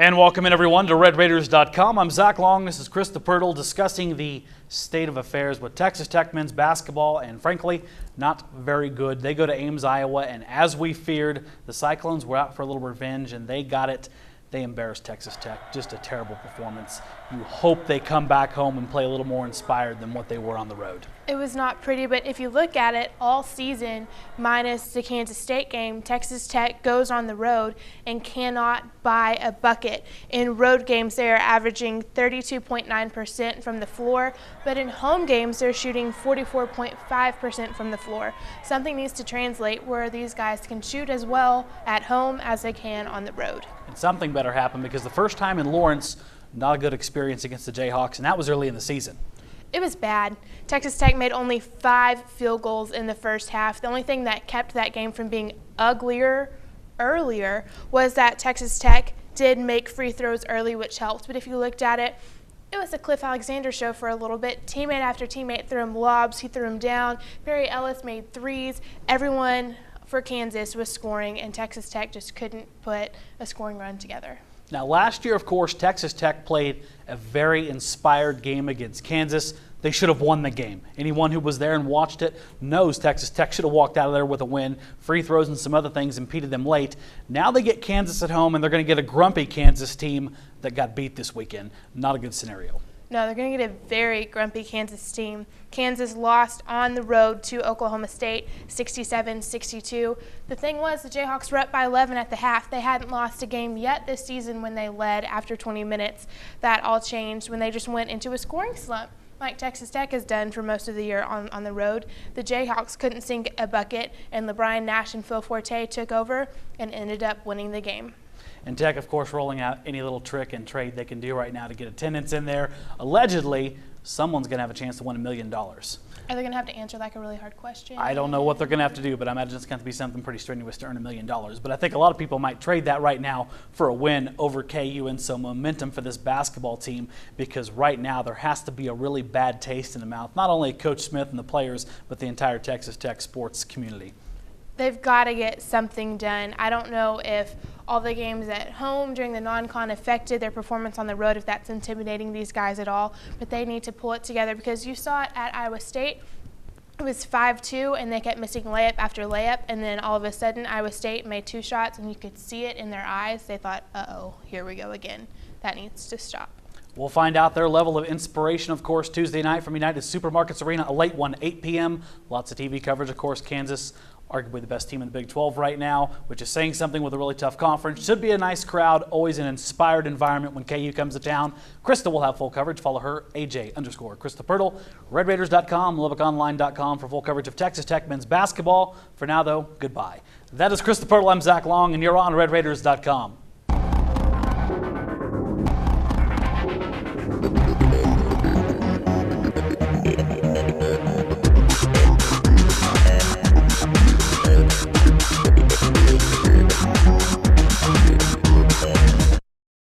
And welcome in everyone to RedRaiders.com. I'm Zach Long. This is Chris DePertle discussing the state of affairs with Texas Tech men's basketball, and frankly, not very good. They go to Ames, Iowa, and as we feared, the Cyclones were out for a little revenge, and they got it. They embarrassed Texas Tech. Just a terrible performance. You hope they come back home and play a little more inspired than what they were on the road. It was not pretty, but if you look at it all season, minus the Kansas State game, Texas Tech goes on the road and cannot buy a bucket. In road games, they are averaging 32.9% from the floor, but in home games, they're shooting 44.5% from the floor. Something needs to translate where these guys can shoot as well at home as they can on the road. And something better happened because the first time in Lawrence, not a good experience against the Jayhawks, and that was early in the season. It was bad. Texas Tech made only 5 field goals in the first half. The only thing that kept that game from being uglier earlier was that Texas Tech did make free throws early, which helped. But if you looked at it, it was a Cliff Alexander show for a little bit. Teammate after teammate threw him lobs. He threw him down. Barry Ellis made threes. Everyone for Kansas was scoring, and Texas Tech just couldn't put a scoring run together. Now, last year, of course, Texas Tech played a very inspired game against Kansas. They should have won the game. Anyone who was there and watched it knows Texas Tech should have walked out of there with a win. Free throws and some other things impeded them late. Now they get Kansas at home, and they're going to get a grumpy Kansas team that got beat this weekend. Not a good scenario. No, they're going to get a very grumpy Kansas team. Kansas lost on the road to Oklahoma State, 67-62. The thing was, the Jayhawks were up by 11 at the half. They hadn't lost a game yet this season when they led after 20 minutes. That all changed when they just went into a scoring slump, like Texas Tech has done for most of the year on the road. The Jayhawks couldn't sink a bucket, and LeBron Nash and Phil Forte took over and ended up winning the game. And Tech, of course, rolling out any little trick and trade they can do right now to get attendance in there. Allegedly, someone's going to have a chance to win $1 million. Are they going to have to answer like a really hard question? I don't know what they're going to have to do, but I imagine it's going to be something pretty strenuous to earn $1 million. But I think a lot of people might trade that right now for a win over KU and some momentum for this basketball team, because right now there has to be a really bad taste in the mouth, not only Coach Smith and the players, but the entire Texas Tech sports community. They've got to get something done. I don't know if all the games at home during the non-con affected their performance on the road, if that's intimidating these guys at all, but they need to pull it together, because you saw it at Iowa State. It was 5-2, and they kept missing layup after layup, and then all of a sudden Iowa State made 2 shots, and you could see it in their eyes. They thought, uh-oh, here we go again. That needs to stop. We'll find out their level of inspiration, of course, Tuesday night from United Supermarkets Arena, a late one, 8 p.m. Lots of TV coverage, of course. Kansas, arguably the best team in the Big 12 right now, which is saying something with a really tough conference. Should be a nice crowd, always an inspired environment when KU comes to town. Krista will have full coverage. Follow her, AJ_Chris DePertle, RedRaiders.com, LubbockOnline.com for full coverage of Texas Tech men's basketball. For now, though, goodbye. That is Chris DePertle. I'm Zach Long, and you're on RedRaiders.com.